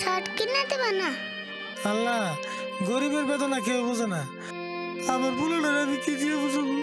Shirt কিনে দেবে না? আল্লাহ, গরিবের বেদনা কেউ বোঝে না, আমার বুলেটের আমি কি দিয়ে বুঝবো?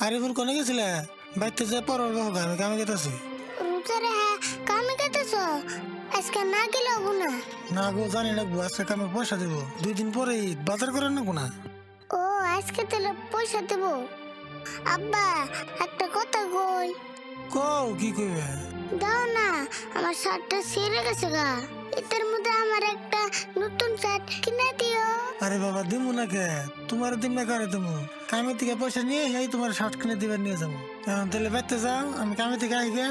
আরিফুল কোনে গেছিলে? বাইতে যে পড়ার বাবা আমি কামে গেতেছি। রুজারে হ্যাঁ কামে গেতেছ? আজকে না গেলে হবো না? না গো, জানি না গো, আজকে কামে পয়সা দেবো, 2 দিন পরে ঈদ, বাজার করেন না কোনা। ও আজকে তাহলে পয়সা দেবো। আব্বা একটা কথা কই। কও, কি কইবে? দাও না, আমার শার্টটা ছিঁড়ে গেছে গা, এটার মধ্যে আমার একটা নতুন শার্ট কিনে দিও। আরে বাবা, দিমু না কে, তোমার দিম না কারে দিমু? কামে থেকে পয়সা নিয়ে এই তোমার শার্ট কিনে দিবার নিয়ে যাবো। এখন তাহলে বাইতে যাও, আমি কামে থেকে আই গে।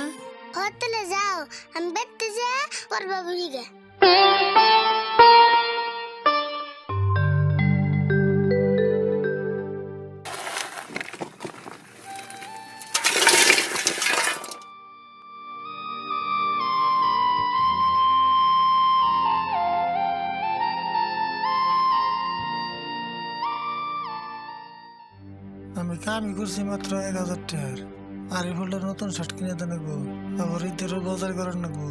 হোটেলে যাও, আমি বেড়তে যা পড়বা বুঝি গে। আমি কামই করছি মাত্র 1000 টাকার। আরিফুলটার নতুন শার্ট কিনে দেন গো, আবার ঈদেরও বাজার করার না গো।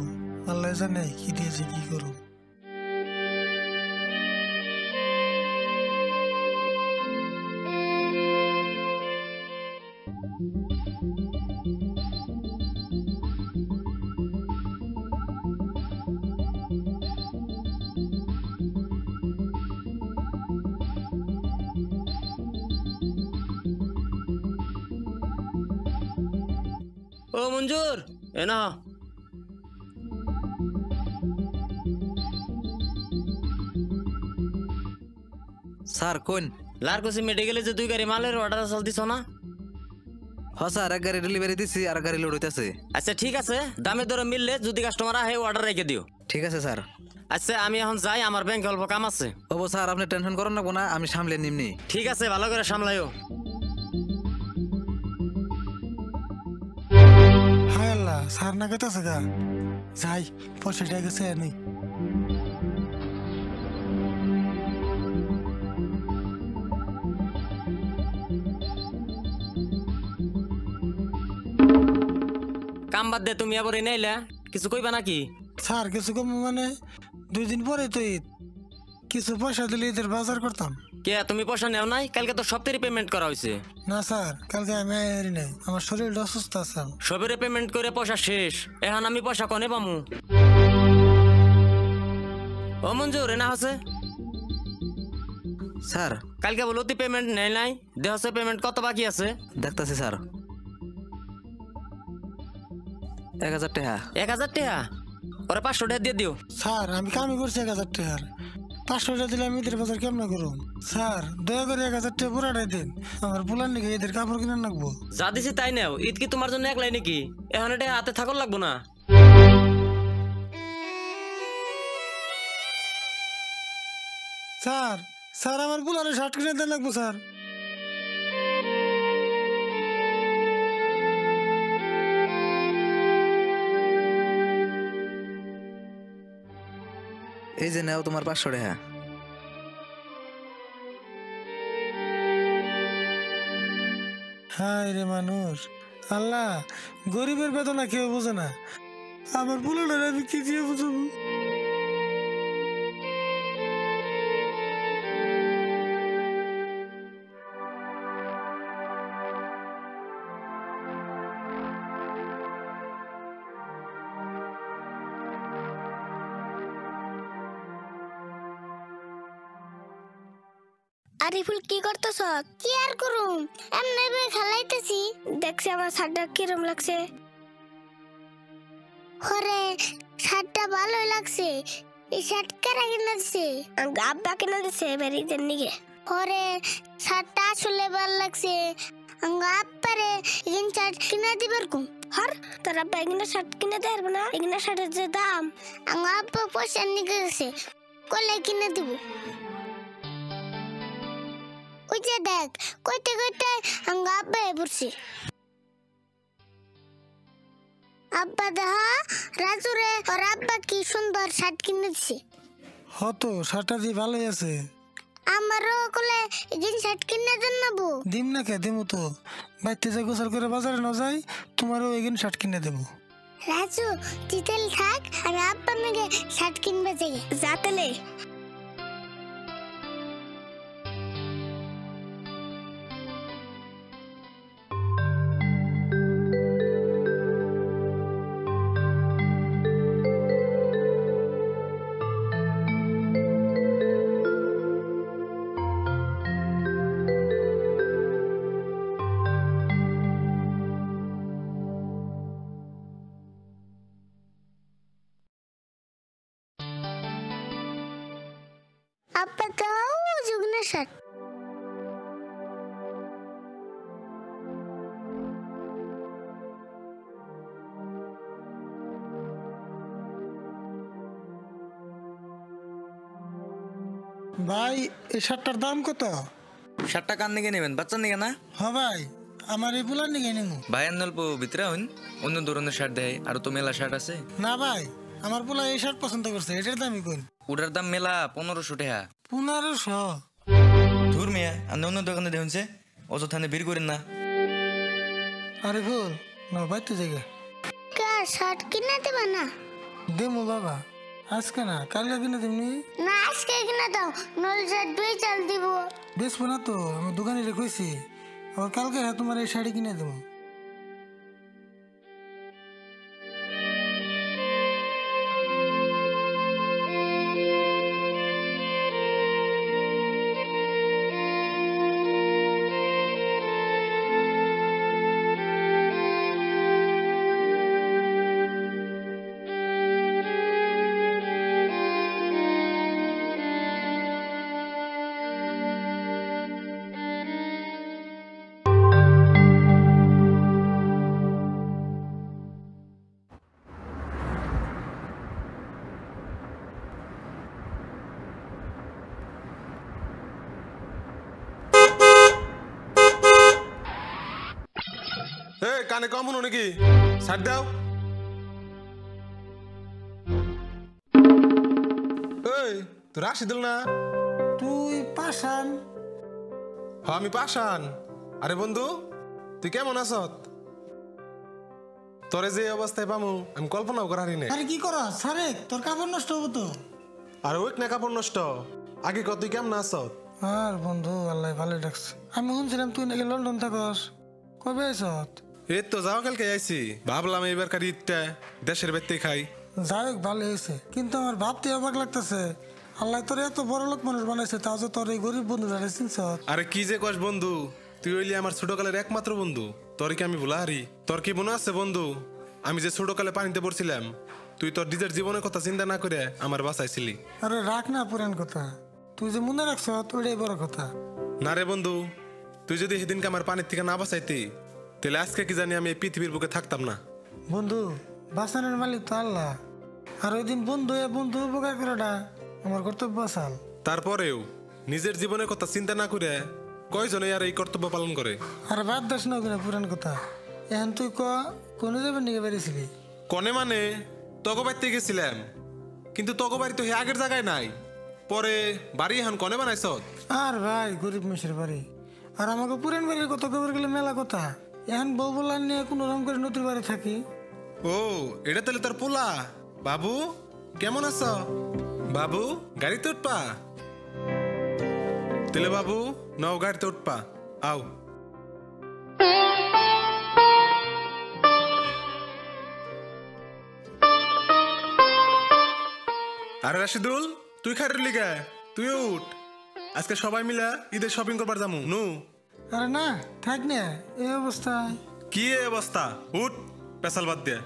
আল্লাহ জানে কি দিয়েছে কি করো। ও মঞ্জুর, এ না স্যার কোন লারকুসি মেডিকেলে যে 2 গাড়ি মালের অর্ডার চল দিছ না? হ স্যার, এক গাড়ি ডেলিভারি দিছি আর গাড়ি লোড হইতাছে। আচ্ছা ঠিক আছে, দামে দরে মিললে যদি কাস্টমার আহে অর্ডার রেখে দিও। ঠিক আছে স্যার। আচ্ছা আমি এখন যাই, আমার ব্যাংকে অল্প কাম আছে। ও স্যার, আপনি টেনশন করেন না, না আমি সামলে নিমনি। ঠিক আছে, ভালো করে সামলাইও। হায় আল্লাহ, সার না গেতেছে গা, যাই পয়সাটা গেছে নেই। কাম বাদ দে, তুমি আবার এনে আইলা, কিছু কইবা নাকি? স্যার কিছু কম মানে 2 দিন পরে তো ঈদ, কিছু পয়সা দিলে ঈদের বাজার করতাম। কে তুমি পয়সা নেও নাই? কালকে তো সপ্তাহে পেমেন্ট করা হয়েছে। না স্যার, কালকে আমি আইরি নাই, আমার শরীরটা অসুস্থ আছে। সবের পেমেন্ট করে পয়সা শেষ, এখন আমি পয়সা কনে পামু? ও মঞ্জুর, এনা আছে স্যার। কালকে বলো তুই পেমেন্ট নেই নাই, দেহছে পেমেন্ট কত বাকি আছে? দেখতাছি স্যার। 1000 টাকা। 1000 টাকা? ওরা 500 টাকা দিয়ে দিও। স্যার আমি কামই করছি 1000 টাকার, 500 টাকা দিলে আমি ঈদের বাজার কেমন করুন? স্যার দয়া করে 1000 টাকা পুরাটাই দিন, আমার পোলার নাকি ঈদের কাপড় কিনে রাখবো। যা দিছি তাই নেও, ঈদ কি তোমার জন্য একলাই নাকি? এখন এটা হাতে থাকর লাগবো না? স্যার, স্যার আমার পোলারে শার্ট কিনে দেন লাগবো স্যার। এই যে নাও তোমার 500 টাকা। হায় রে মানুষ, আল্লাহ, গরিবের বেদনা কেউ বোঝে না, আমার পোলারে আমি কি দিয়ে বুঝবো? আরিফুল কি করতেছ? কি আর করুম, এমনি খেলাইতেছি। দেখছি আমার শার্টটা কিরম লাগছে। হরে শার্টটা ভালোই লাগছে, এই শার্ট কারা কিনে দিছে? আব্বা কিনে দিছে বাড়িতে নিয়ে। ওরে শার্টটা আসলে ভালো লাগছে, আব্বারে এই শার্ট কিনে দিবার কম। হর তোর আব্বা এখানে শার্ট কিনে দেয় না, এখানে শার্টের যে দাম। আব্বা পয়সা নিয়ে গেছে, কলে কিনে দিব। ওই যে দেখ কইতে কইতে আব্বা পড়ছে। আব্বা দেখা রাজুরে ওর আব্বা কি সুন্দর শার্ট কিনে দিছে। হতো শার্টটা দিয়ে ভালোই আছে। আমারও কলে এই শার্ট কিনে দেন না বউ। দিম না কে দিমু তো, বাইতে যাই গোসল করে বাজারে না যাই, তোমারও এগিন শার্ট কিনে দেবো। রাজু তুই তাহলে থাক, আমি আব্বা মেগে শার্ট কিনবে যাই। যা তাহলে। আব্বা দাও জুগনা শার্ট। ভাই এই শার্টটার দাম কত? শার্টটা কান নিকে নেবেন, বাচ্চা নিকে না? হ ভাই, আমার এই পুলার নিকে নেবো। ভাই আর অল্প ভিতরে হইন, অন্য ধরনের শার্ট দেয়, আর তো মেলা শার্ট আছে। না ভাই, আমার পোলা এই শার্ট পছন্দ করছে, এটার দামই কোন? ওটার দাম মেলা 1500 টাকা। 1500? ধুর মিয়া, আর অন্য দোকানে দেখুনছে, অযথানে ভিড় করেন না। আরে ভুল না, বাইতে জায়গা কা শার্ট কিনে দেবা না? দেবো বাবা, আজকে না কালকে কিনে দিবনি। না আজকে কিনে দাও, নল শার্ট দুই চাল দিব। বেসবো না তো, আমি দোকানে রেখেছি, আবার কালকে তোমার এই শাড়ি কিনে দেবো। এই কানে কম হলো নাকি? ছাড় দাও। এই তুই রাশিদুল না? তুই পাশান? হ্যাঁ আমি পাশান। আরে বন্ধু তুই কেমন আছ? তোরে যে অবস্থায় পামু আমি কল্পনাও করারি না। আরে কি কর সারে, তোর কাপড় নষ্ট হবো তো। আর ওই না কাপড় নষ্ট, আগে কত তুই কেমন আছ? আর বন্ধু আল্লাহ ভালো ডাকছে। আমি শুনছিলাম তুই নাকি লন্ডন থাকস, কবে আইসত? এই তো যাও কালকে আইছি, ভাবলাম এইবার কার ঈদটা দেশের বাড়িতে খাই। যাই হোক ভালো হয়েছে, কিন্তু আমার ভাবতে অবাক লাগতেছে, আল্লাহ তোর এত বড় লোক মানুষ বানাইছে, তাও যে তোর এই গরিব বন্ধু চিনছ। আরে কি যে কস বন্ধু, তুই হইলি আমার ছোটকালের একমাত্র বন্ধু, তোর কি আমি ভুলা হারি? তোর কি মনে আছে বন্ধু, আমি যে ছোটকালে পানিতে পড়ছিলাম, তুই তোর নিজের জীবনের কথা চিন্তা না করে আমার বাঁচাইছিলি। আরে রাখ না পুরান কথা, তুই যে মনে রাখছ ওইটাই বড় কথা। না রে বন্ধু, তুই যদি সেদিনকে আমার পানির থেকে না বাঁচাইতি, তাহলে আজকে কি জানি আমি এই পৃথিবীর বুকে থাকতাম না। বন্ধু বাঁচানোর মালিক তো আল্লাহ, আর ওই দিন বন্ধু বন্ধু উপকার করাটা আমার কর্তব্য আসাল। তারপরেও নিজের জীবনের কথা চিন্তা না করে কয়জনে আর এই কর্তব্য পালন করে? আর বাদ দাস না ওখানে পুরান কথা, এখন তুই কোনো যাবেন নিয়ে বেরিয়েছিলি? কনে মানে তগো বাড়িতে গেছিলাম, কিন্তু তগো বাড়ি তো হে আগের জায়গায় নাই, পরে বাড়ি এখন কনে বানাইছ? আর ভাই গরিব মেশের বাড়ি, আর আমাকে পুরান বাড়ির কথা খবর গেলে মেলা কথা, এখন বউ বলার নিয়ে কোনো রকম করে নতুন বাড়ি থাকি। ও এটা তাহলে তোর পোলা? বাবু কেমন আছ? বাবু গাড়িতে উঠপা? তাহলে বাবু নাও গাড়িতে উঠপা, আও। আরে রাশিদুল তুই খাইর লিগা, তুই উঠ, আজকে সবাই মিলা ঈদের শপিং করবার যামু নু। আরে না থাক না এই অবস্থায়। কি এই অবস্থা, উঠ পেশাল বাদ দিয়ে।